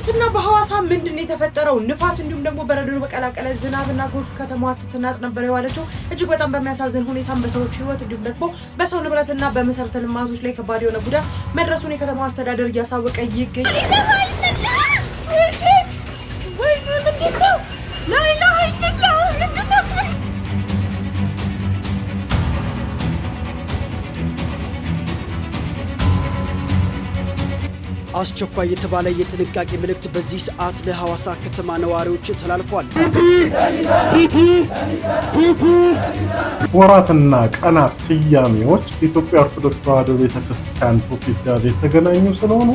ትናንትና በሐዋሳ ምንድነው የተፈጠረው? ንፋስ እንዲሁም ደግሞ በረዶ በቀላቀለ ዝናብና ጎርፍ ከተማዋ ስትናጥ ነበር የዋለችው። እጅግ በጣም በሚያሳዝን ሁኔታ በሰዎች ህይወት እንዲሁም ደግሞ በሰው ንብረትና በመሰረተ ልማቶች ላይ ከባድ የሆነ ጉዳት መድረሱን የከተማዋ አስተዳደር እያሳወቀ ይገኛል። አስቸኳይ የተባለ የጥንቃቄ መልእክት በዚህ ሰዓት ለሐዋሳ ከተማ ነዋሪዎች ተላልፏል። ወራትና ቀናት ስያሜዎች ኢትዮጵያ ኦርቶዶክስ ተዋሕዶ ቤተክርስቲያን ትውፊት ጋር የተገናኙ ስለሆኑ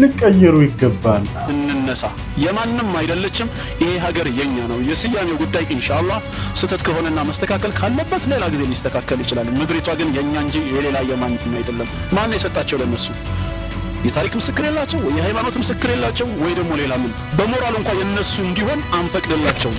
ሊቀየሩ ይገባል። እንነሳ። የማንም አይደለችም። ይሄ ሀገር የኛ ነው። የስያሜው ጉዳይ ኢንሻአላህ ስህተት ከሆነና መስተካከል ካለበት ሌላ ጊዜ ሊስተካከል ይችላል። ምድሪቷ ግን የኛ እንጂ የሌላ የማንም አይደለም። ማን የሰጣቸው ለነሱ? የታሪክ ምስክር የላቸው ወይ የሃይማኖት ምስክር የላቸው ወይ ደግሞ ሌላ ምን? በሞራል እንኳን የነሱ እንዲሆን አንፈቅድላቸው።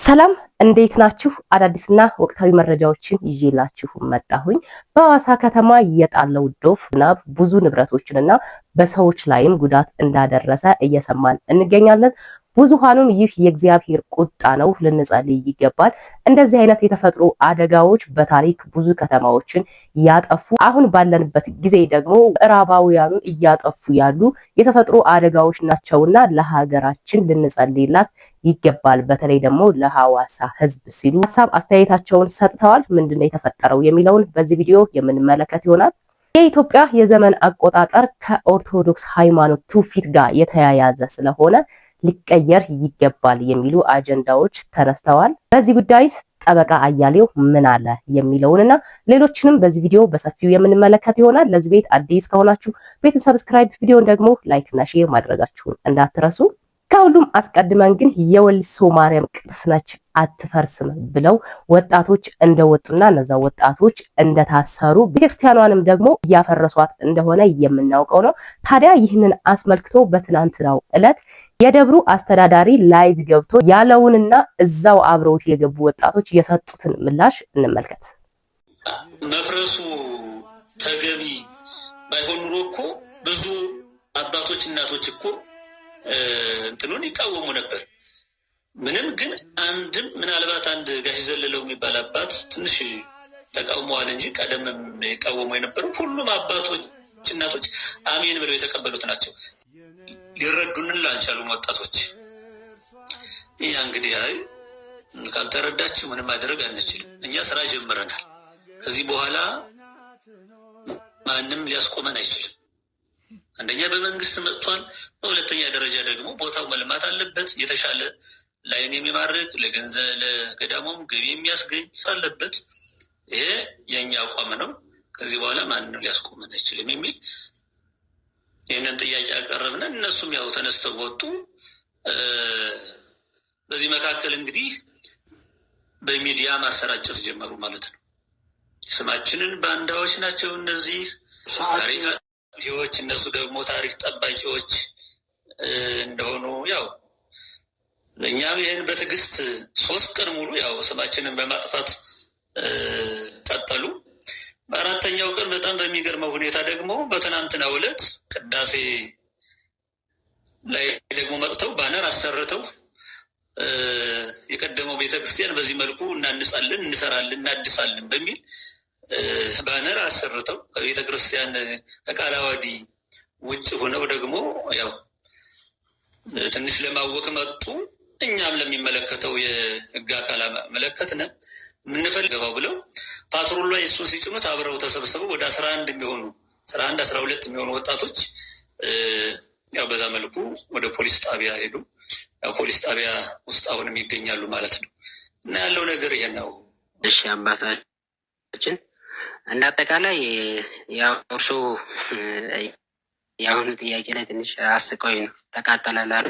ሰላም እንዴት ናችሁ? አዳዲስና ወቅታዊ መረጃዎችን ይዤላችሁ መጣሁኝ። በሐዋሳ ከተማ የጣለው ዶፍ ዝናብ ብዙ ንብረቶችንና በሰዎች ላይም ጉዳት እንዳደረሰ እየሰማን እንገኛለን። ብዙሃኑም ይህ የእግዚአብሔር ቁጣ ነው፣ ልንጸልይ ይገባል። እንደዚህ አይነት የተፈጥሮ አደጋዎች በታሪክ ብዙ ከተማዎችን ያጠፉ፣ አሁን ባለንበት ጊዜ ደግሞ ምዕራባውያኑ እያጠፉ ያሉ የተፈጥሮ አደጋዎች ናቸውና ለሀገራችን ልንጸልይላት ይገባል። በተለይ ደግሞ ለሐዋሳ ሕዝብ ሲሉ ሀሳብ አስተያየታቸውን ሰጥተዋል። ምንድነው የተፈጠረው የሚለውን በዚህ ቪዲዮ የምንመለከት ይሆናል። የኢትዮጵያ የዘመን አቆጣጠር ከኦርቶዶክስ ሃይማኖት ትውፊት ጋር የተያያዘ ስለሆነ ሊቀየር ይገባል የሚሉ አጀንዳዎች ተነስተዋል። በዚህ ጉዳይስ ጠበቃ አያሌው ምን አለ የሚለውንና ሌሎችንም በዚህ ቪዲዮ በሰፊው የምንመለከት ይሆናል። ለዚህ ቤት አዲስ ከሆናችሁ ቤቱን ሰብስክራይብ፣ ቪዲዮን ደግሞ ላይክ እና ሼር ማድረጋችሁን እንዳትረሱ። ከሁሉም አስቀድመን ግን የወሊሶ ማርያም ቅርስ ነች አትፈርስም ብለው ወጣቶች እንደወጡና እነዛ ወጣቶች እንደታሰሩ ቤተክርስቲያኗንም ደግሞ እያፈረሷት እንደሆነ የምናውቀው ነው። ታዲያ ይህንን አስመልክቶ በትናንትናው ዕለት የደብሩ አስተዳዳሪ ላይቭ ገብቶ ያለውንና እዛው አብረውት የገቡ ወጣቶች የሰጡትን ምላሽ እንመልከት። መፍረሱ ተገቢ ባይሆን ኑሮ እኮ ብዙ አባቶች እናቶች እኮ እንትኑን ይቃወሙ ነበር። ምንም ግን አንድም ምናልባት አንድ ጋሽ ዘለለው የሚባል አባት ትንሽ ተቃውመዋል እንጂ ቀደምም ይቃወሙ የነበረው ሁሉም አባቶች እናቶች አሜን ብለው የተቀበሉት ናቸው። ሊረዱን አልቻሉም ወጣቶች። ይሄ እንግዲህ ካልተረዳችሁ ምንም ማድረግ አንችልም። እኛ ስራ ጀምረናል። ከዚህ በኋላ ማንም ሊያስቆመን አይችልም። አንደኛ በመንግስት መጥቷል። በሁለተኛ ደረጃ ደግሞ ቦታው መልማት አለበት። የተሻለ ላይን የሚማርክ ለገዳሙም ገቢ የሚያስገኝ አለበት። ይሄ የኛ አቋም ነው። ከዚህ በኋላ ማንም ሊያስቆመን አይችልም የሚል ይህንን ጥያቄ አቀረብን። እነሱም ያው ተነስተው ወጡ። በዚህ መካከል እንግዲህ በሚዲያ ማሰራጨት ጀመሩ ማለት ነው። ስማችንን ባንዳዎች ናቸው እነዚህ ታሪክ እነሱ ደግሞ ታሪክ ጠባቂዎች እንደሆኑ ያው እኛም ይህን በትዕግስት 3 ቀን ሙሉ ያው ስማችንን በማጥፋት ቀጠሉ። በአራተኛው ቀን በጣም በሚገርመው ሁኔታ ደግሞ በትናንትናው ዕለት ቅዳሴ ላይ ደግሞ መጥተው ባነር አሰርተው የቀደመው ቤተክርስቲያን በዚህ መልኩ እናንጻለን፣ እንሰራለን፣ እናድሳለን በሚል ባነር አሰርተው ከቤተክርስቲያን ከቃለ ዓዋዲ ውጭ ሆነው ደግሞ ያው ትንሽ ለማወቅ መጡ። እኛም ለሚመለከተው የህግ አካል መለከትነ ምንፈልገው ብለው ፓትሮል ላይ እሱን ሲጭኑት አብረው ተሰብስበው ወደ 11 የሚሆኑ 12 የሚሆኑ ወጣቶች ያው በዛ መልኩ ወደ ፖሊስ ጣቢያ ሄዱ። ያው ፖሊስ ጣቢያ ውስጥ አሁንም ይገኛሉ ማለት ነው። እና ያለው ነገር ይሄ ነው። እሺ አባታችን እንደ አጠቃላይ ያው እርሶ የአሁኑ ጥያቄ ላይ ትንሽ አስቆይ ነው ተቃጠላላሉ።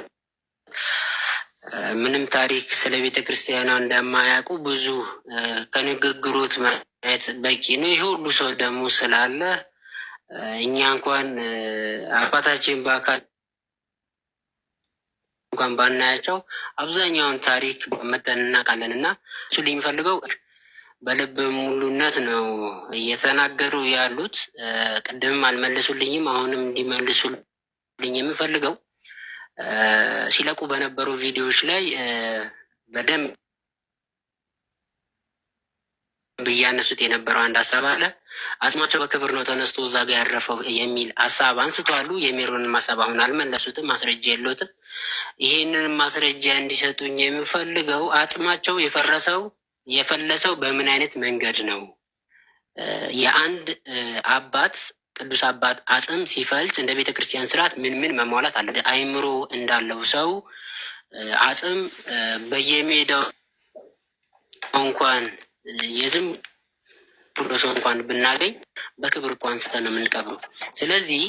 ምንም ታሪክ ስለ ቤተ ክርስቲያኗ እንደማያውቁ ብዙ ከንግግሮት ማየት በቂ ነው። ይህ ሁሉ ሰው ደግሞ ስላለ እኛ እንኳን አባታችን በአካል እንኳን ባናያቸው አብዛኛውን ታሪክ መጠን እናውቃለን እና እሱ የሚፈልገው በልብ ሙሉነት ነው እየተናገሩ ያሉት። ቅድምም አልመልሱልኝም፣ አሁንም እንዲመልሱልኝ የምፈልገው ሲለቁ በነበሩ ቪዲዮዎች ላይ በደንብ ብያነሱት የነበረው አንድ ሀሳብ አለ። አጽማቸው በክብር ነው ተነስቶ እዛ ጋር ያረፈው የሚል ሀሳብ አንስተዋሉ። የሜሮንን ሀሳብ አሁን አልመለሱትም፣ ማስረጃ የለውትም። ይሄንን ማስረጃ እንዲሰጡኝ የምፈልገው አጽማቸው የፈለሰው በምን አይነት መንገድ ነው? የአንድ አባት ቅዱስ አባት አጽም ሲፈልጭ እንደ ቤተ ክርስቲያን ስርዓት ምን ምን መሟላት አለ? አይምሮ እንዳለው ሰው አጽም በየሜዳው እንኳን የዝም ብሎ ሰው እንኳን ብናገኝ በክብር እኮ አንስተን ነው የምንቀብረው። ስለዚህ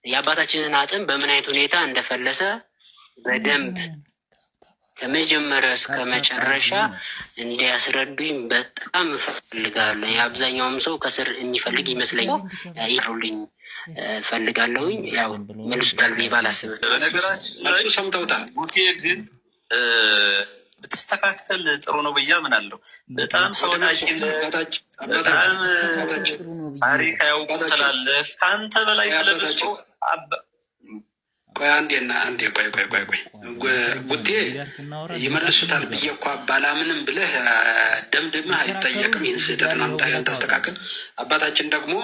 የአባታችንን አጽም በምን አይነት ሁኔታ እንደፈለሰ በደንብ ከመጀመሪያ እስከ መጨረሻ እንዲያስረዱኝ በጣም እፈልጋለሁ። የአብዛኛውም ሰው ከስር የሚፈልግ ይመስለኛል። ይሩልኝ እፈልጋለሁኝ። ያው መልሱታል ብዬ ባላስብም መልሱ ሰምተውታል። ግን ብትስተካከል ጥሩ ነው ብዬ አምናለሁ። በጣም ሰውናችን በጣም ታሪክ ያውቁ ትላለህ። ከአንተ በላይ ስለብሶ ቆይ አንዴ ቆይ ቡቴ ይመልሱታል ብዬ እኮ ባላምንም ብለህ ደምድመህ አይጠየቅም። ይህን ስህተት ነው አንተ አስተካክል። አባታችን ደግሞ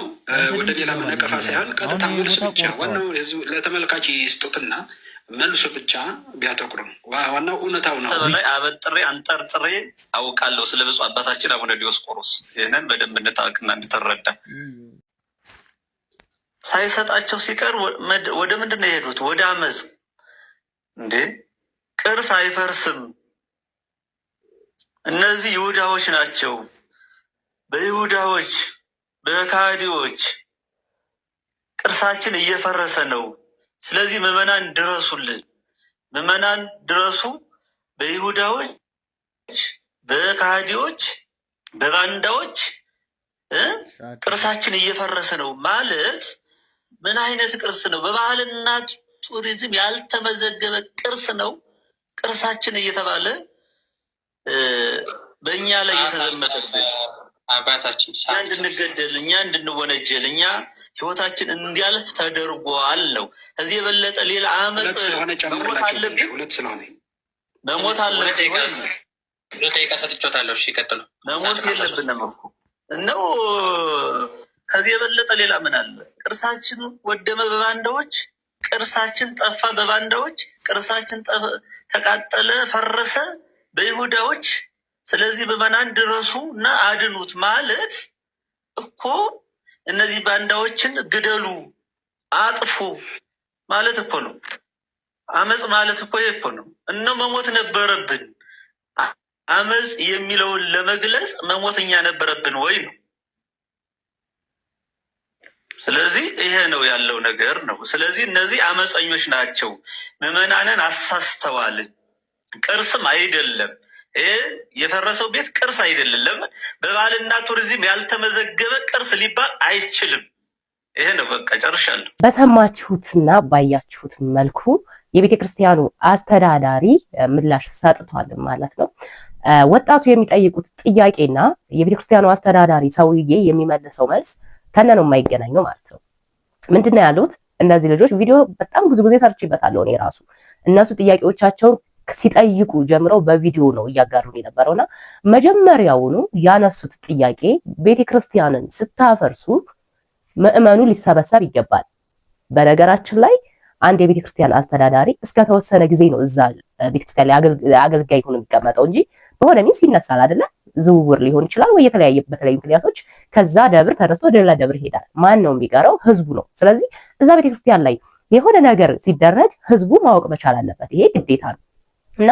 ወደ ሌላ መነቀፋ ሳይሆን ቀጥታ መልስ ብቻ ዋናው ለተመልካች ይስጡትና መልሱ ብቻ ቢያተኩሩ ዋናው እውነታው ነው። በላይ አበጥሬ አንጠርጥሬ አውቃለሁ ስለ ብፁዕ አባታችን አቡነ ዲዮስቆሮስ። ይህንን በደንብ እንድታውቅና እንድትረዳ ሳይሰጣቸው ሲቀር ወደ ምንድን ነው የሄዱት? ወደ አመፅ። እንዴ ቅርስ አይፈርስም። እነዚህ ይሁዳዎች ናቸው። በይሁዳዎች በካዲዎች ቅርሳችን እየፈረሰ ነው። ስለዚህ ምዕመናን ድረሱልን፣ ምዕመናን ድረሱ። በይሁዳዎች በካዲዎች በባንዳዎች ቅርሳችን እየፈረሰ ነው ማለት ምን አይነት ቅርስ ነው? በባህልና ቱሪዝም ያልተመዘገበ ቅርስ ነው። ቅርሳችን እየተባለ በእኛ ላይ የተዘመተብን አባታችን እኛ እንድንገደል፣ እኛ እንድንወነጀል፣ እኛ ህይወታችን እንዲያልፍ ተደርጓል ነው። ከዚህ የበለጠ ሌላ አመፅ መሞት አለብን። መሞት አለብን። ሰጥቼዎታለሁ። እሺ ይቀጥሉ። መሞት የለብንም እኮ ነው። ከዚህ የበለጠ ሌላ ምን አለ? ቅርሳችን ወደመ በባንዳዎች፣ ቅርሳችን ጠፋ በባንዳዎች፣ ቅርሳችን ተቃጠለ፣ ፈረሰ በይሁዳዎች። ስለዚህ ምዕመናን ድረሱ እና አድኑት ማለት እኮ እነዚህ ባንዳዎችን ግደሉ፣ አጥፉ ማለት እኮ ነው። አመፅ ማለት እኮ ይሄ እኮ ነው። እነ መሞት ነበረብን። አመፅ የሚለውን ለመግለጽ መሞተኛ ነበረብን ወይ ነው። ስለዚህ ይሄ ነው ያለው ነገር ነው። ስለዚህ እነዚህ አመፀኞች ናቸው። ምዕመናንን አሳስተዋል። ቅርስም አይደለም ይሄ የፈረሰው ቤት ቅርስ አይደለም። ለምን በባህልና ቱሪዝም ያልተመዘገበ ቅርስ ሊባል አይችልም። ይሄ ነው በቃ ጨርሻለሁ። በሰማችሁትና ባያችሁት መልኩ የቤተ ክርስቲያኑ አስተዳዳሪ ምላሽ ሰጥቷል ማለት ነው። ወጣቱ የሚጠይቁት ጥያቄና የቤተ ክርስቲያኑ አስተዳዳሪ ሰውዬ የሚመልሰው መልስ ከነ ነው የማይገናኘው ማለት ነው። ምንድነው ያሉት እነዚህ ልጆች? ቪዲዮ በጣም ብዙ ጊዜ ሰርችበታለሁ እኔ ራሱ። እነሱ ጥያቄዎቻቸውን ሲጠይቁ ጀምረው በቪዲዮ ነው እያጋሩን የነበረውና መጀመሪያውኑ ያነሱት ጥያቄ ቤተክርስቲያንን ስታፈርሱ ምዕመኑ ሊሰበሰብ ይገባል። በነገራችን ላይ አንድ የቤተክርስቲያን አስተዳዳሪ እስከተወሰነ ጊዜ ነው እዛ ቤተክርስቲያን ላይ አገልጋይ ሆኖ የሚቀመጠው እንጂ በሆነ ሚንስ ይነሳል አይደለ? ዝውውር ሊሆን ይችላል ወይ በተለያዩ ምክንያቶች ከዛ ደብር ተነስቶ ወደ ሌላ ደብር ይሄዳል። ማን ነው የሚቀረው? ህዝቡ ነው። ስለዚህ እዛ ቤተክርስቲያን ላይ የሆነ ነገር ሲደረግ ህዝቡ ማወቅ መቻል አለበት። ይሄ ግዴታ ነው እና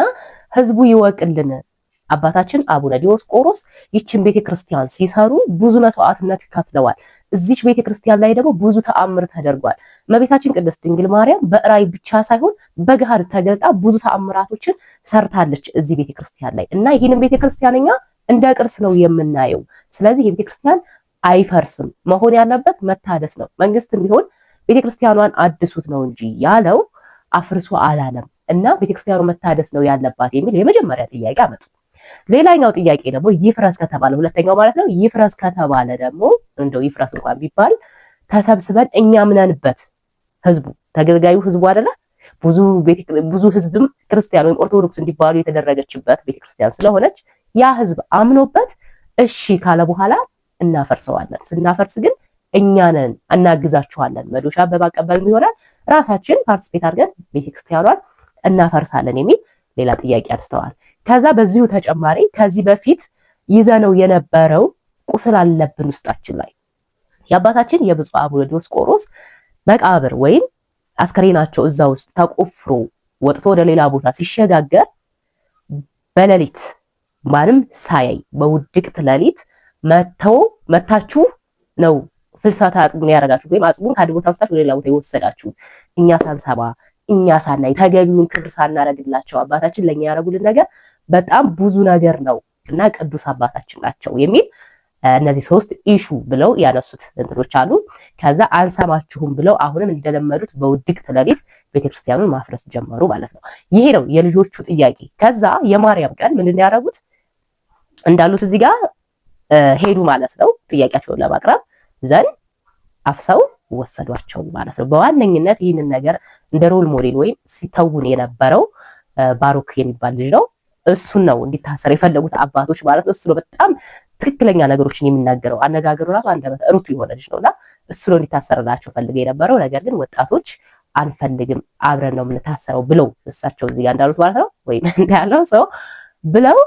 ህዝቡ ይወቅልን። አባታችን አቡነ ዲዮስቆሮስ ይችን ቤተክርስቲያን ሲሰሩ ብዙ መስዋዕትነት ከፍለዋል። እዚች ቤተክርስቲያን ላይ ደግሞ ብዙ ተአምር ተደርጓል። እመቤታችን ቅድስት ድንግል ማርያም በራእይ ብቻ ሳይሆን በገሃድ ተገልጣ ብዙ ተአምራቶችን ሰርታለች እዚህ ቤተክርስቲያን ላይ እና ይህንን ቤተክርስቲያን እኛ እንደ ቅርስ ነው የምናየው። ስለዚህ የቤተክርስቲያን አይፈርስም፣ መሆን ያለበት መታደስ ነው። መንግስትም ቢሆን ቤተክርስቲያኗን አድሱት ነው እንጂ ያለው አፍርሶ አላለም። እና ቤተክርስቲያኑ መታደስ ነው ያለባት የሚል የመጀመሪያ ጥያቄ አመጡ። ሌላኛው ጥያቄ ደግሞ ይፍረስ ከተባለ ሁለተኛው ማለት ነው ይፍረስ ከተባለ ደግሞ እንደው ይፍረስ እንኳን ቢባል ተሰብስበን እኛ ምነንበት ህዝቡ ተገልጋዩ ህዝቡ አይደለ ብዙ ህዝብም ክርስቲያን ወይም ኦርቶዶክስ እንዲባሉ የተደረገችበት ቤተክርስቲያን ስለሆነች ያ ህዝብ አምኖበት እሺ ካለ በኋላ እናፈርሰዋለን። ስናፈርስ ግን እኛ ነን እናግዛችኋለን፣ መዶሻ በማቀበል ይሆናል ራሳችን ፓርቲስፔት አድርገን ቤተክርስቲያኗን እናፈርሳለን የሚል ሌላ ጥያቄ አንስተዋል። ከዛ በዚሁ ተጨማሪ ከዚህ በፊት ይዘነው የነበረው ቁስል አለብን ውስጣችን ላይ የአባታችን የብፁዕ አቡነ ዲዮስቆሮስ መቃብር ወይም አስከሬናቸው እዛ ውስጥ ተቆፍሮ ወጥቶ ወደ ሌላ ቦታ ሲሸጋገር በሌሊት ማንም ሳያይ በውድቅት ሌሊት መታችሁ ነው ፍልሰታ አጽሙን ያረጋችሁ ወይም አጽሙን ከአንድ ቦታ አንስታችሁ ወደ ሌላ ቦታ ይወሰዳችሁ። እኛ ሳንሰማ እኛ ሳናይ ተገቢውን ክብር ሳናረግላቸው አባታችን ለኛ ያረጉልን ነገር በጣም ብዙ ነገር ነው እና ቅዱስ አባታችን ናቸው የሚል እነዚህ ሶስት ኢሹ ብለው ያነሱት እንትኖች አሉ። ከዛ አንሰማችሁም ብለው አሁንም እንደለመዱት በውድቅት ሌሊት ቤተክርስቲያኑን ማፍረስ ጀመሩ ማለት ነው። ይሄ ነው የልጆቹ ጥያቄ። ከዛ የማርያም ቀን ምንድን ያደረጉት እንዳሉት እዚህ ጋር ሄዱ ማለት ነው። ጥያቄያቸውን ለማቅረብ ዘንድ አፍሰው ወሰዷቸው ማለት ነው። በዋነኝነት ይህንን ነገር እንደ ሮል ሞዴል ወይም ሲተውን የነበረው ባሮክ የሚባል ልጅ ነው። እሱን ነው እንዲታሰር የፈለጉት አባቶች ማለት ነው። እሱ ነው በጣም ትክክለኛ ነገሮችን የሚናገረው አነጋገሩ ራሱ አንደበት ሩቱ የሆነ ልጅ ነውና እሱ ነው እንዲታሰርላቸው ፈልገው የነበረው። ነገር ግን ወጣቶች አንፈልግም አብረን ነው የምንታሰረው ብለው እሳቸው እዚህ ጋር እንዳሉት ማለት ነው ወይም እንዳለው ሰው ብለው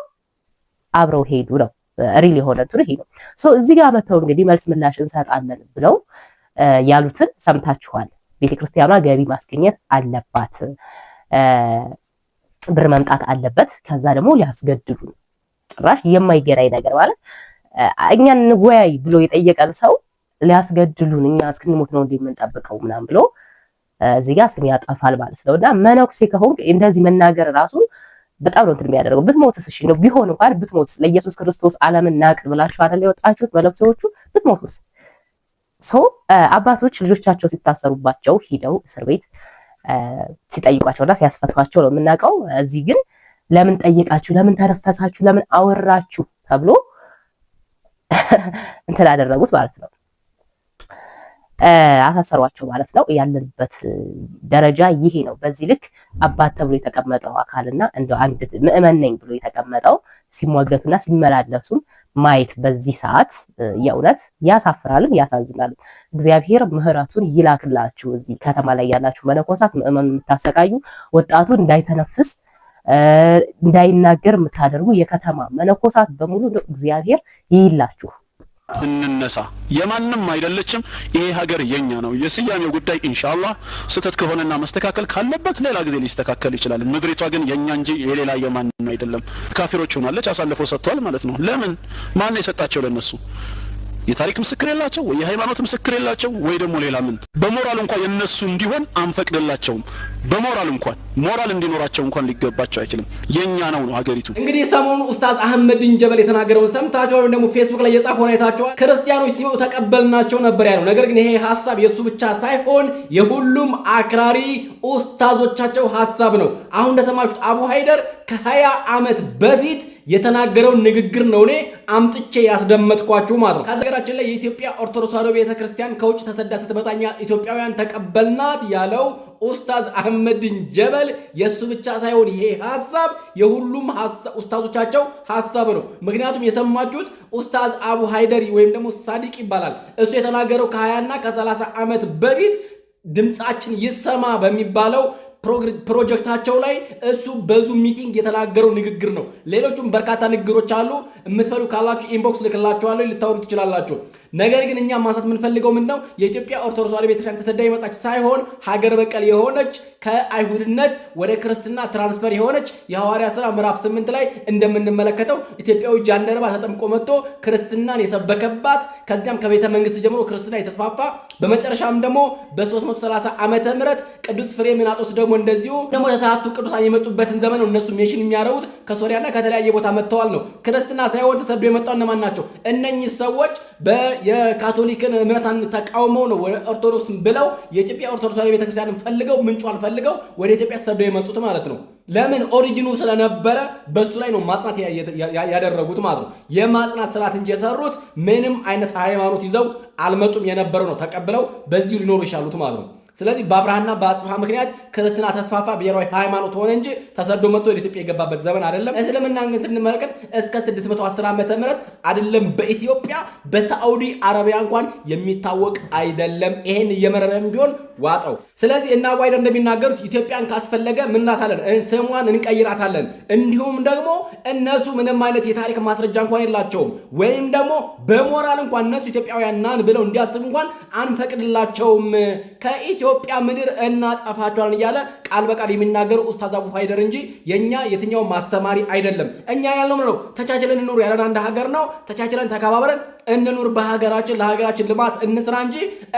አብረው ሄዱ ነው ሪል የሆነ እንትን ይሄ ነው። ሶ እዚህ ጋር መተው እንግዲህ መልስ ምላሽ እንሰጣለን ብለው ያሉትን ሰምታችኋል። ቤተክርስቲያኗ ገቢ ማስገኘት አለባት፣ ብር መምጣት አለበት። ከዛ ደግሞ ሊያስገድዱ ጭራሽ የማይገናኝ ነገር ማለት እኛን እንወያይ ብሎ የጠየቀን ሰው ሊያስገድሉን እኛ እስክንሞት ነው እንደምንጠብቀው ምናምን ብሎ እዚህ ጋር ስም ያጠፋል ማለት ነውና መነኩሴ ከሆንክ እንደዚህ መናገር ራሱ በጣም ነው እንትን የሚያደርገው። ብትሞትስ እሺ ነው ቢሆን እንኳን ብትሞትስ ለኢየሱስ ክርስቶስ ዓለምን ናቅር ብላችሁ አይደል የወጣችሁት መነኩሴዎቹ? ብትሞትስ አባቶች ልጆቻቸው ሲታሰሩባቸው ሂደው እስር ቤት ሲጠይቋቸውና ሲያስፈቷቸው ነው የምናውቀው። እዚህ ግን ለምን ጠየቃችሁ፣ ለምን ተነፈሳችሁ፣ ለምን አወራችሁ ተብሎ እንትን አደረጉት ማለት ነው። አሳሰሯቸው ማለት ነው። ያለንበት ደረጃ ይሄ ነው። በዚህ ልክ አባት ተብሎ የተቀመጠው አካልና እንደ አንድ ምዕመን ነኝ ብሎ የተቀመጠው ሲሟገቱና ሲመላለሱም ማየት በዚህ ሰዓት የእውነት ያሳፍራልም ያሳዝናልም። እግዚአብሔር ምሕረቱን ይላክላችሁ። እዚህ ከተማ ላይ ያላችሁ መነኮሳት ምዕመኑ የምታሰቃዩ ወጣቱ እንዳይተነፍስ እንዳይናገር የምታደርጉ የከተማ መነኮሳት በሙሉ እግዚአብሔር ይይላችሁ። እንነሳ። የማንም አይደለችም። ይሄ ሀገር የኛ ነው። የስያሜው ጉዳይ ኢንሻአላህ ስህተት ከሆነና መስተካከል ካለበት ሌላ ጊዜ ሊስተካከል ይችላል። ምድሪቷ ግን የኛ እንጂ የሌላ የማንም አይደለም። ካፊሮች ሆናለች፣ አሳልፎ ሰጥቷል ማለት ነው። ለምን? ማን የሰጣቸው ለነሱ? የታሪክ ምስክር የላቸው ወይ የሃይማኖት ምስክር የላቸው ወይ ደግሞ ሌላ ምን? በሞራል እንኳን የነሱ እንዲሆን አንፈቅድላቸውም። በሞራል እንኳን ሞራል እንዲኖራቸው እንኳን ሊገባቸው አይችልም። የኛ ነው ሀገሪቱ። እንግዲህ ሰሞኑን ኡስታዝ አህመድን ጀበል የተናገረውን ሰምታችኋል ወይም ደግሞ ፌስቡክ ላይ የጻፈውን አይታችኋል። ክርስቲያኖች ሲመጡ ተቀበልናቸው ነበር ያለው። ነገር ግን ይሄ ሐሳብ የሱ ብቻ ሳይሆን የሁሉም አክራሪ ኡስታዞቻቸው ሐሳብ ነው። አሁን እንደሰማችሁት አቡ ሃይደር ከ20 ዓመት በፊት የተናገረው ንግግር ነው እኔ አምጥቼ ያስደመጥኳችሁ ማለት ነው። ከሀገራችን ላይ የኢትዮጵያ ኦርቶዶክስ ተዋሕዶ ቤተክርስቲያን ከውጭ ተሰዳ ስትመጣኛ ኢትዮጵያውያን ተቀበልናት ያለው ኡስታዝ አህመድን ጀበል የሱ ብቻ ሳይሆን ይሄ ሐሳብ የሁሉም ኡስታዞቻቸው ሐሳብ ነው። ምክንያቱም የሰማችሁት ኡስታዝ አቡ ሃይደሪ ወይም ደግሞ ሳዲቅ ይባላል። እሱ የተናገረው ከ20 እና ከ30 ዓመት በፊት ድምጻችን ይሰማ በሚባለው ፕሮጀክታቸው ላይ እሱ በዙም ሚቲንግ የተናገረው ንግግር ነው። ሌሎችም በርካታ ንግግሮች አሉ። የምትፈልጉ ካላችሁ ኢንቦክስ ልክላችኋለሁ፣ ልታወሩ ትችላላችሁ። ነገር ግን እኛ ማንሳት የምንፈልገው ምንድነው የኢትዮጵያ ኦርቶዶክስ ተዋሕዶ ቤተክርስቲያን ተሰዳ የመጣች ሳይሆን ሀገር በቀል የሆነች ከአይሁድነት ወደ ክርስትና ትራንስፈር የሆነች የሐዋርያት ሥራ ምዕራፍ 8 ላይ እንደምንመለከተው ኢትዮጵያዊ ጃንደረባ ተጠምቆ መጥቶ ክርስትናን የሰበከባት ከዚያም ከቤተ መንግስት ጀምሮ ክርስትና የተስፋፋ በመጨረሻም ደግሞ በ330 ዓመተ ምህረት ቅዱስ ፍሬምናጦስ ደግሞ እንደዚሁ ደግሞ ተሳቱ ቅዱሳን የመጡበትን ዘመን ነው እነሱ ሜንሽን የሚያደርጉት። ከሶሪያና ከተለያየ ቦታ መጥተዋል ነው። ክርስትና ሳይሆን ተሰዶ የመጣው እነማን ናቸው? እነኚህ ሰዎች የካቶሊክን እምነታን ተቃውመው ነው ወደ ኦርቶዶክስ ብለው የኢትዮጵያ ኦርቶዶክስ ተዋሕዶ ቤተክርስቲያንን ፈልገው ምንጯን ፈልገው ወደ ኢትዮጵያ ተሰደው የመጡት ማለት ነው። ለምን? ኦሪጂኑ ስለነበረ በሱ ላይ ነው ማጽናት ያደረጉት ማለት ነው። የማጽናት ስርዓት እንጂ የሰሩት ምንም አይነት ሃይማኖት ይዘው አልመጡም። የነበረው ነው ተቀብለው በዚሁ ሊኖሩ ይሻሉት ማለት ነው። ስለዚህ በአብርሃና በአጽብሃ ምክንያት ክርስትና ተስፋፋ ብሔራዊ ሃይማኖት ሆነ እንጂ ተሰዶ መጥቶ ወደ ኢትዮጵያ የገባበት ዘመን አይደለም። እስልምናን ስንመለከት እስከ 610 ዓመተ ምህረት አይደለም በኢትዮጵያ በሳዑዲ አረቢያ እንኳን የሚታወቅ አይደለም። ይሄን እየመረረም ቢሆን ዋጠው። ስለዚህ እና ዋይደር እንደሚናገሩት ኢትዮጵያን ካስፈለገ ምናታለን ስሟን እንቀይራታለን። እንዲሁም ደግሞ እነሱ ምንም አይነት የታሪክ ማስረጃ እንኳን የላቸውም ወይም ደግሞ በሞራል እንኳን እነሱ ኢትዮጵያውያን ናን ብለው እንዲያስቡ እንኳን አንፈቅድላቸውም። ከኢትዮጵያ ምድር እናጠፋቸዋለን እያለ ቃል በቃል የሚናገሩ ኡስታዝ አቡ ሀይደር እንጂ የኛ የትኛው ማስተማሪ አይደለም። እኛ ያለው ነው ተቻችለን እንኑር ያለን አንድ ሀገር ነው። ተቻችለን ተከባብረን እንኑር በሀገራችን ለሀገራችን ልማት እንስራ እንጂ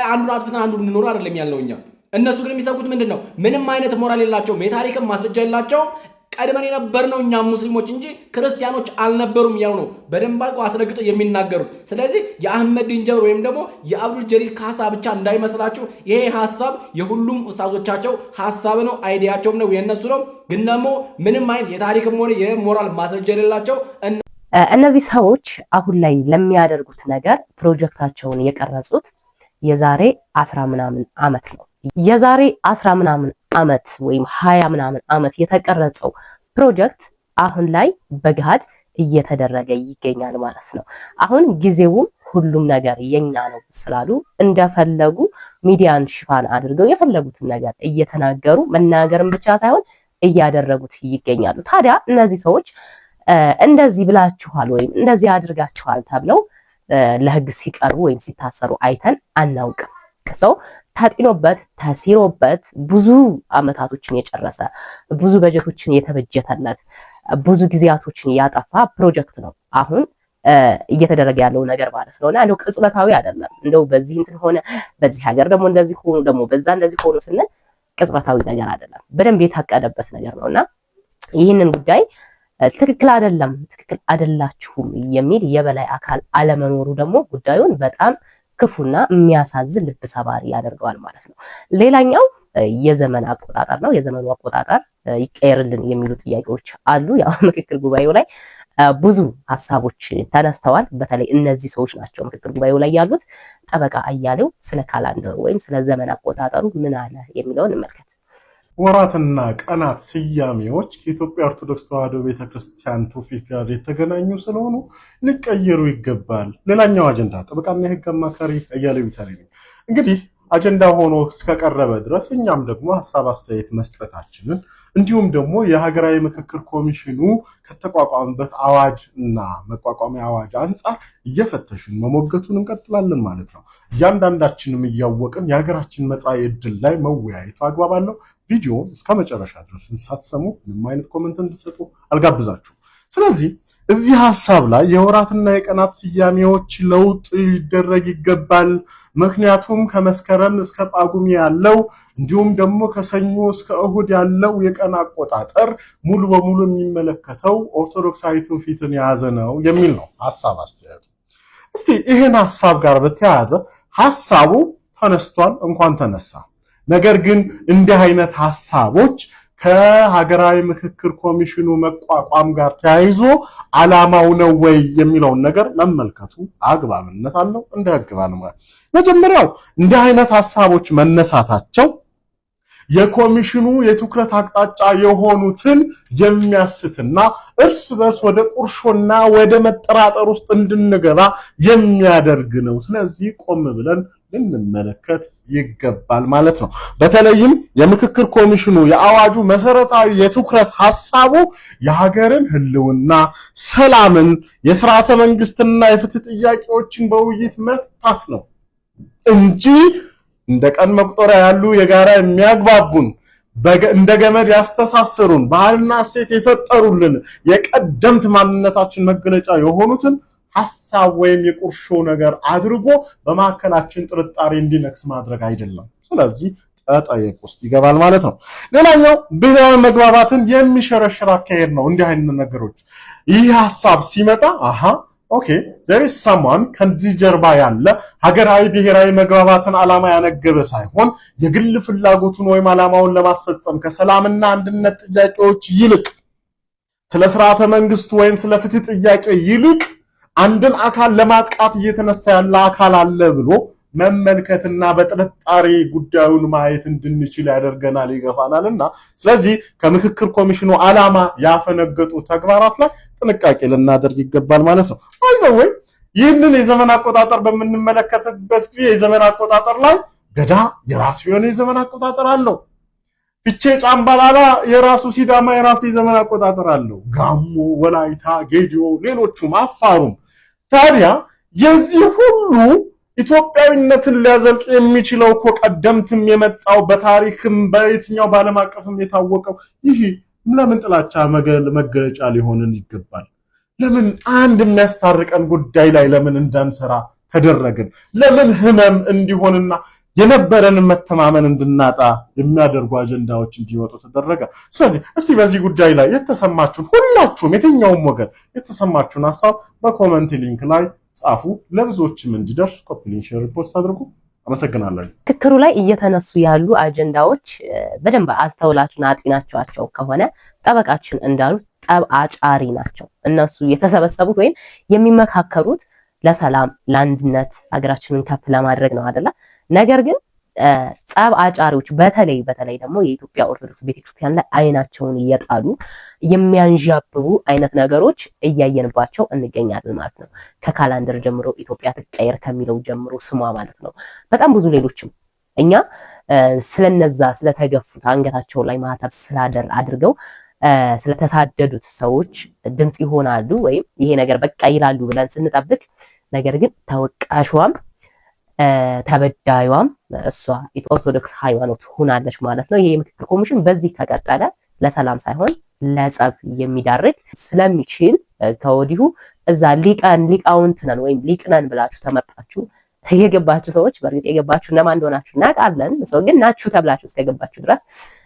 አንዱን አጥፍተን አንዱን እንኑር አይደለም ያልነው እኛ። እነሱ ግን የሚሰብኩት ምንድነው? ምንም አይነት ሞራል የላቸውም፣ የታሪክም ማስረጃ የላቸውም። ቀድመን የነበርነው እኛ ሙስሊሞች እንጂ ክርስቲያኖች አልነበሩም ያው ነው በደንብ አድርገው አስረግጠው የሚናገሩት። ስለዚህ የአህመድ ዲንጀር ወይም ደግሞ የአብዱል ጀሊል ካሳ ብቻ እንዳይመስላችሁ፣ ይሄ ሐሳብ የሁሉም ኡስታዞቻቸው ሐሳብ ነው፣ አይዲያቸውም ነው፣ የነሱ ነው። ግን ደግሞ ምንም አይነት የታሪክም ሆነ የሞራል ማስረጃ የሌላቸው እነዚህ ሰዎች አሁን ላይ ለሚያደርጉት ነገር ፕሮጀክታቸውን የቀረጹት የዛሬ 10 ምናምን ዓመት ነው። የዛሬ 10 ምናምን ዓመት ወይም 20 ምናምን ዓመት የተቀረጸው ፕሮጀክት አሁን ላይ በግሃድ እየተደረገ ይገኛል ማለት ነው። አሁን ጊዜውም ሁሉም ነገር የኛ ነው ስላሉ እንደፈለጉ ሚዲያን ሽፋን አድርገው የፈለጉትን ነገር እየተናገሩ መናገርም ብቻ ሳይሆን እያደረጉት ይገኛሉ። ታዲያ እነዚህ ሰዎች እንደዚህ ብላችኋል ወይም እንደዚህ አድርጋችኋል ተብለው ለህግ ሲቀርቡ ወይም ሲታሰሩ አይተን አናውቅም። ሰው ታጥኖበት ተሲሮበት ብዙ አመታቶችን የጨረሰ ብዙ በጀቶችን የተበጀተለት ብዙ ጊዜያቶችን ያጠፋ ፕሮጀክት ነው አሁን እየተደረገ ያለው ነገር ማለት ነውና እንደው ቅጽበታዊ አይደለም። እንደው በዚህ እንትን ሆነ በዚህ ሀገር ደግሞ እንደዚህ ሆኖ ደግሞ በዛ እንደዚህ ሆኖ ስንል ቅጽበታዊ ነገር አይደለም፣ በደንብ የታቀደበት ነገር ነውና ይህንን ጉዳይ ትክክል አይደለም ትክክል አይደላችሁም የሚል የበላይ አካል አለመኖሩ ደግሞ ጉዳዩን በጣም ክፉና የሚያሳዝን ልብ ሰባሪ ያደርገዋል ማለት ነው። ሌላኛው የዘመን አቆጣጠር ነው። የዘመኑ አቆጣጠር ይቀየርልን የሚሉ ጥያቄዎች አሉ። ያው ምክክር ጉባኤው ላይ ብዙ ሐሳቦች ተነስተዋል። በተለይ እነዚህ ሰዎች ናቸው ምክክር ጉባኤው ላይ ያሉት። ጠበቃ አያሌው ስለ ካላንደር ወይም ስለ ዘመን አቆጣጠሩ ምን አለ የሚለውን እንመልከት። ወራትና ቀናት ስያሜዎች ከኢትዮጵያ ኦርቶዶክስ ተዋሕዶ ቤተክርስቲያን ትውፊት ጋር የተገናኙ ስለሆኑ ሊቀየሩ ይገባል። ሌላኛው አጀንዳ ጠበቃና የህግ አማካሪ አያሌው ቢታሪ ነው። እንግዲህ አጀንዳ ሆኖ እስከቀረበ ድረስ እኛም ደግሞ ሐሳብ አስተያየት መስጠታችንን እንዲሁም ደግሞ የሀገራዊ ምክክር ኮሚሽኑ ከተቋቋመበት አዋጅ እና መቋቋሚያ አዋጅ አንጻር እየፈተሽን መሞገቱን እንቀጥላለን ማለት ነው። እያንዳንዳችንም እያወቅን የሀገራችን መጻኢ ዕድል ላይ መወያየቱ አግባብ አለው። ቪዲዮ እስከ መጨረሻ ድረስ ሳትሰሙ ምንም አይነት ኮሜንት እንድትሰጡ አልጋብዛችሁም። ስለዚህ እዚህ ሐሳብ ላይ የወራትና የቀናት ስያሜዎች ለውጥ ሊደረግ ይገባል። ምክንያቱም ከመስከረም እስከ ጳጉሜ ያለው እንዲሁም ደግሞ ከሰኞ እስከ እሁድ ያለው የቀን አቆጣጠር ሙሉ በሙሉ የሚመለከተው ኦርቶዶክሳዊ ትውፊትን የያዘ ነው የሚል ነው ሐሳብ አስተያየቱ። እስቲ ይሄን ሐሳብ ጋር በተያያዘ ሐሳቡ ተነስቷል፣ እንኳን ተነሳ። ነገር ግን እንዲህ አይነት ሐሳቦች ከሀገራዊ ምክክር ኮሚሽኑ መቋቋም ጋር ተያይዞ ዓላማው ነው ወይ የሚለውን ነገር መመልከቱ አግባብነት አለው እንደ ህግ ባለሙያ። መጀመሪያው እንዲህ አይነት ሐሳቦች መነሳታቸው የኮሚሽኑ የትኩረት አቅጣጫ የሆኑትን የሚያስትና እርስ በርስ ወደ ቁርሾና ወደ መጠራጠር ውስጥ እንድንገባ የሚያደርግ ነው። ስለዚህ ቆም ብለን ልንመለከት ይገባል ማለት ነው። በተለይም የምክክር ኮሚሽኑ የአዋጁ መሰረታዊ የትኩረት ሐሳቡ የሀገርን ህልውና፣ ሰላምን፣ የሥርዓተ መንግስትና የፍትህ ጥያቄዎችን በውይይት መፍታት ነው እንጂ እንደ ቀን መቁጠሪያ ያሉ የጋራ የሚያግባቡን እንደ ገመድ ያስተሳሰሩን ባህልና እሴት የፈጠሩልን የቀደምት ማንነታችን መገለጫ የሆኑትን ሐሳብ ወይም የቁርሾ ነገር አድርጎ በማከላችን ጥርጣሬ እንዲነክስ ማድረግ አይደለም። ስለዚህ ተጠየቅ ውስጥ ይገባል ማለት ነው። ሌላኛው ብሔራዊ መግባባትን የሚሸረሽር አካሄድ ነው። እንዲህ አይነት ነገሮች ይህ ሐሳብ ሲመጣ ኦኬ there is someone ከዚህ ጀርባ ያለ ሀገራዊ ብሔራዊ መግባባትን ዓላማ ያነገበ ሳይሆን የግል ፍላጎቱን ወይም ዓላማውን ለማስፈጸም ከሰላምና አንድነት ጥያቄዎች ይልቅ ስለ ሥርዓተ መንግስቱ ወይም ስለ ፍትህ ጥያቄ ይልቅ አንድን አካል ለማጥቃት እየተነሳ ያለ አካል አለ ብሎ መመልከትና በጥርጣሬ ጉዳዩን ማየት እንድንችል ያደርገናል ይገፋናልና ስለዚህ ከምክክር ኮሚሽኑ ዓላማ ያፈነገጡ ተግባራት ላይ ጥንቃቄ ልናደርግ ይገባል ማለት ነው። አይዘወይ ይህንን የዘመን አቆጣጠር በምንመለከትበት ጊዜ የዘመን አቆጣጠር ላይ ገዳ የራሱ የሆነ የዘመን አቆጣጠር አለው። ፊቼ ጫምባላላ የራሱ፣ ሲዳማ የራሱ የዘመን አቆጣጠር አለው። ጋሞ፣ ወላይታ፣ ጌዲዮ፣ ሌሎቹም አፋሩም። ታዲያ የዚህ ሁሉ ኢትዮጵያዊነትን ሊያዘልቅ የሚችለው እኮ ቀደምትም የመጣው በታሪክም በየትኛው በዓለም አቀፍም የታወቀው ይህ ለምን ጥላቻ መገለጫ ሊሆንን ይገባል? ለምን አንድ የሚያስታርቀን ጉዳይ ላይ ለምን እንዳንሰራ ተደረግን? ለምን ህመም እንዲሆንና የነበረን መተማመን እንድናጣ የሚያደርጉ አጀንዳዎች እንዲወጡ ተደረገ? ስለዚህ እስቲ በዚህ ጉዳይ ላይ የተሰማችሁን ሁላችሁም የትኛውም ወገን የተሰማችሁን ሐሳብ በኮሜንት ሊንክ ላይ ጻፉ። ለብዙዎችም እንዲደርስ ኮፒ ሊንክ ሼር ፖስት አድርጉ። አመሰግናለሁ። ምክክሩ ላይ እየተነሱ ያሉ አጀንዳዎች በደንብ አስተውላችሁና አጥናችኋቸው ከሆነ ጠበቃችን እንዳሉት ጠብ አጫሪ ናቸው። እነሱ የተሰበሰቡት ወይም የሚመካከሩት ለሰላም፣ ለአንድነት ሀገራችንን ከፍ ለማድረግ ነው አይደለ? ነገር ግን ጸብ አጫሪዎች በተለይ ደግሞ የኢትዮጵያ ኦርቶዶክስ ቤተክርስቲያን ላይ አይናቸውን እየጣሉ የሚያንዣብቡ አይነት ነገሮች እያየንባቸው እንገኛለን ማለት ነው። ከካላንደር ጀምሮ ኢትዮጵያ ትቀየር ከሚለው ጀምሮ ስሟ ማለት ነው። በጣም ብዙ ሌሎችም እኛ ስለነዛ ስለተገፉት አንገታቸው ላይ ማህተብ ስላደር አድርገው ስለተሳደዱት ሰዎች ድምጽ ይሆናሉ ወይም ይሄ ነገር በቃ ይላሉ ብለን ስንጠብቅ ነገር ግን ተወቃሿም ተበዳዩም እሷ ኦርቶዶክስ ሃይማኖት ሆናለች ማለት ነው። ይሄ የምክክር ኮሚሽን በዚህ ከቀጠለ ለሰላም ሳይሆን ለጸብ የሚዳርግ ስለሚችል ከወዲሁ እዛ ሊቃውንት ነን ወይም ሊቅነን ብላችሁ ተመጣጣችሁ የገባችሁ ሰዎች በእርግጥ የገባችሁ እነማን እንደሆናችሁ እናውቃለን። ሰው ግን ናችሁ ተብላችሁ እስከገባችሁ ድረስ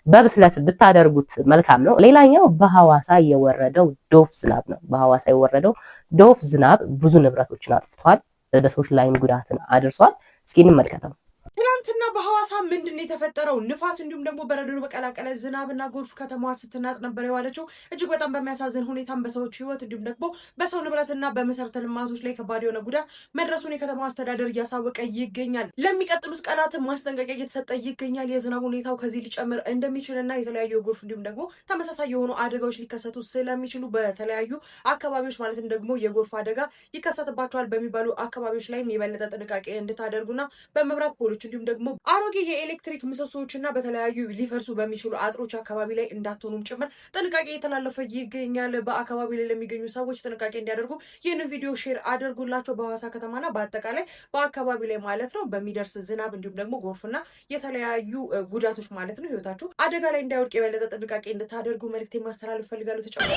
በብስለት ብታደርጉት መልካም ነው። ሌላኛው በሐዋሳ የወረደው ዶፍ ዝናብ ነው። በሐዋሳ የወረደው ዶፍ ዝናብ ብዙ ንብረቶችን አጥፍቷል፣ በሰዎች ላይም ጉዳትን አድርሷል። እስኪ እንመልከተው። ትናንትና በሐዋሳ ምንድነው የተፈጠረው? ንፋስ እንዲሁም ደግሞ በረዶ በቀላቀለ ዝናብና ጎርፍ ከተማዋ ስትናጥ ነበር የዋለችው። እጅግ በጣም በሚያሳዝን ሁኔታም በሰዎች ሕይወት እንዲሁም ደግሞ በሰው ንብረትና በመሰረተ ልማቶች ላይ ከባድ የሆነ ጉዳት መድረሱን የከተማ አስተዳደር እያሳወቀ ይገኛል። ለሚቀጥሉት ቀናት ማስጠንቀቂያ እየተሰጠ ይገኛል። የዝናብ ሁኔታው ከዚህ ሊጨምር እንደሚችልና የተለያዩ የጎርፍ እንዲሁም ደግሞ ተመሳሳይ የሆኑ አደጋዎች ሊከሰቱ ስለሚችሉ በተለያዩ አካባቢዎች ማለትም ደግሞ የጎርፍ አደጋ ይከሰትባቸዋል በሚባሉ አካባቢዎች ላይም የበለጠ ጥንቃቄ እንድታደርጉና በመብራት ፖሎች እንዲሁም ደግሞ አሮጌ የኤሌክትሪክ ምሰሶዎችና በተለያዩ ሊፈርሱ በሚችሉ አጥሮች አካባቢ ላይ እንዳትሆኑም ጭምር ጥንቃቄ የተላለፈ ይገኛል። በአካባቢ ላይ ለሚገኙ ሰዎች ጥንቃቄ እንዲያደርጉ ይህንን ቪዲዮ ሼር አድርጉላቸው። በሐዋሳ ከተማና በአጠቃላይ በአካባቢ ላይ ማለት ነው በሚደርስ ዝናብ እንዲሁም ደግሞ ጎርፍና የተለያዩ ጉዳቶች ማለት ነው ህይወታችሁ አደጋ ላይ እንዳይወድቅ የበለጠ ጥንቃቄ እንድታደርጉ መልዕክት ማስተላለፍ ፈልጋለሁ። ተጨማሪ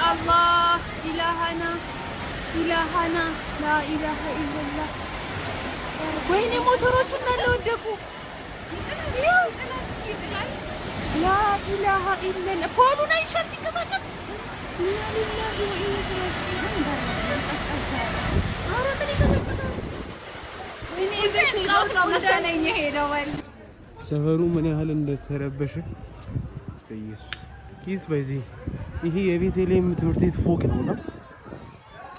الله إلهنا لا إله إلا الله وين موتوروቹን አለወደቁ لا إله إلا الله ፖሉን አይሻል ሲንቀሳቀስ ሰፈሩ ምን ያህል እንደተረበሸ በኢየሱስ ኪት በዚህ ይሄ የቤተልሔም ትምህርት ቤት ፎቅ ነውና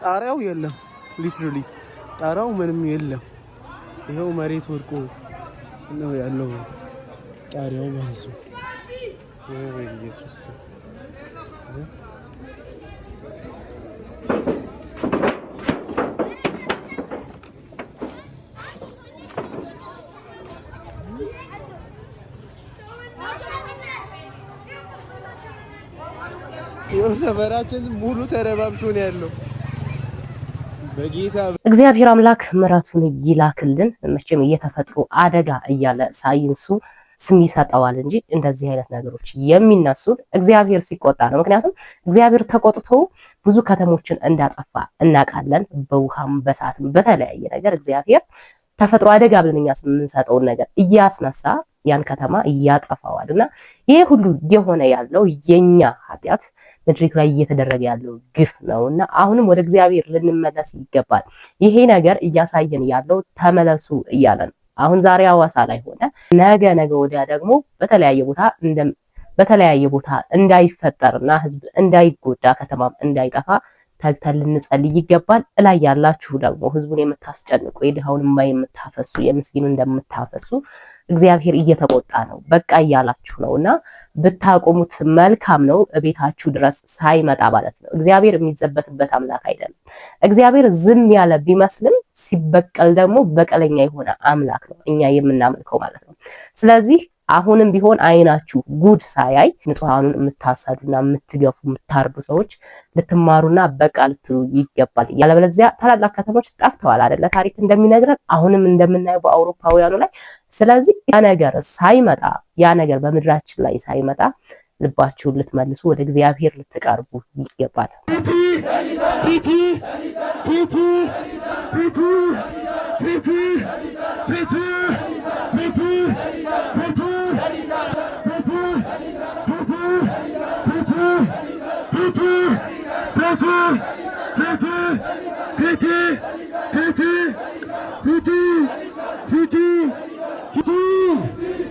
ጣሪያው የለም። ሊትራሊ ጣሪያው ምንም የለም። ይሄው መሬት ወድቆ ነው ያለው ጣሪያው ማለት ነው። ወይ ኢየሱስ ሰፈራችን ሙሉ ተረባብሾ ነው ያለው። በጌታ እግዚአብሔር አምላክ ምሕረቱን ይላክልን። መቼም እየተፈጥሮ አደጋ እያለ ሳይንሱ ስም ይሰጠዋል እንጂ እንደዚህ አይነት ነገሮች የሚነሱት እግዚአብሔር ሲቆጣ ነው። ምክንያቱም እግዚአብሔር ተቆጥቶ ብዙ ከተሞችን እንዳጠፋ እናውቃለን። በውሃም በሳትም በተለያየ ነገር እግዚአብሔር ተፈጥሮ አደጋ ብለን እኛ የምንሰጠውን ነገር እያስነሳ ያን ከተማ እያጠፋዋል። እና ይሄ ሁሉ የሆነ ያለው የኛ ኃጢአት ምድሪቱ ላይ እየተደረገ ያለው ግፍ ነውና አሁንም ወደ እግዚአብሔር ልንመለስ ይገባል። ይሄ ነገር እያሳየን ያለው ተመለሱ እያለ ነው። አሁን ዛሬ ሐዋሳ ላይ ሆነ ነገ ወዲያ ደግሞ በተለያየ ቦታ እንዳይፈጠርና ህዝብ እንዳይጎዳ ከተማም እንዳይጠፋ ተግተን ልንጸልይ ይገባል። እላይ ያላችሁ ደግሞ ህዝቡን የምታስጨንቁ የድሃውን እንባ የምታፈሱ የምስኪኑን እንደምታፈሱ እግዚአብሔር እየተቆጣ ነው። በቃ እያላችሁ ነውና ብታቆሙት መልካም ነው። ቤታችሁ ድረስ ሳይመጣ ማለት ነው። እግዚአብሔር የሚዘበትበት አምላክ አይደለም። እግዚአብሔር ዝም ያለ ቢመስልም ሲበቀል ደግሞ በቀለኛ የሆነ አምላክ ነው እኛ የምናመልከው ማለት ነው። ስለዚህ አሁንም ቢሆን አይናችሁ ጉድ ሳያይ ንጹሃኑን የምታሳዱና የምትገፉ የምታርዱ ሰዎች ልትማሩና በቃ ልትሉ ይገባል። ያለበለዚያ ታላላቅ ከተሞች ጠፍተዋል አይደለ? ታሪክ እንደሚነግረን አሁንም እንደምናየው በአውሮፓውያኑ ላይ። ስለዚህ ያ ነገር በምድራችን ላይ ሳይመጣ ልባችሁን ልትመልሱ ወደ እግዚአብሔር ልትቀርቡ ይገባል።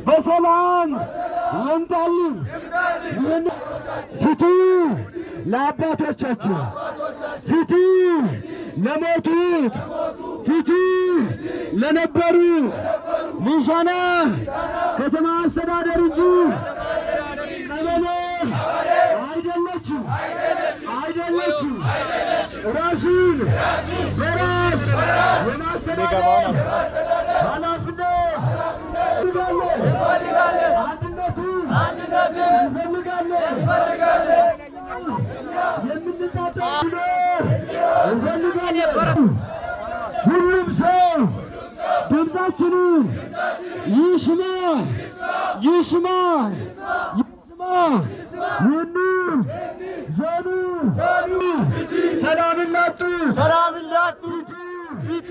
በሰላም ይምጣልን። ፍትህ ለአባቶቻችን፣ ፍትህ ለሞቱት፣ ፍትህ ለነበሩ ሚዛና ከተማ አስተዳደር እንጂ ቀበሌ አይደለችም። ራስን በራስ የማስተዳደር ኃላፊነት እንፈልጋለን። አንድነትን እንፈልጋለን። ሁሉም ሰው ድምፃችንን ይስማ። ዘኑ ሰላምን ላጡ ፊቲ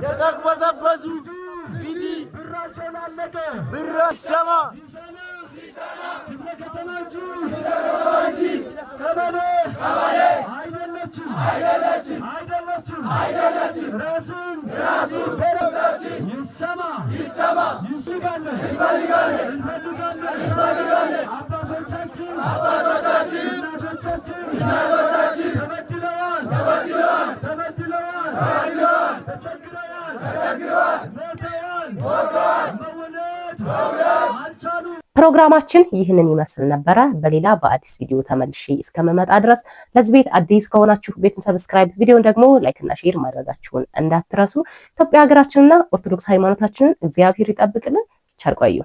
የተቅበዘበዙ ፊቲ ብራቸውን አለቀ ብር ይሰማ ክፍለ ከተማችሁ ቀበሌ አይደለችም። ራስን ይሰማ እንፈልጋለን። አባቶቻችን እናቶቻችን ተበድለዋል፣ ተቸግረዋል፣ ሞተዋል፣ መውለድ አልቻሉም። ፕሮግራማችን ይህንን ይመስል ነበረ። በሌላ በአዲስ ቪዲዮ ተመልሼ እስከመመጣ ድረስ ለዚህ ቤት አዲስ ከሆናችሁ ቤቱን ሰብስክራይብ፣ ቪዲዮን ደግሞ ላይክ እና ሼር ማድረጋችሁን እንዳትረሱ። ኢትዮጵያ ሀገራችንና ኦርቶዶክስ ሃይማኖታችንን እግዚአብሔር ይጠብቅልን። ቸር ቆዩ።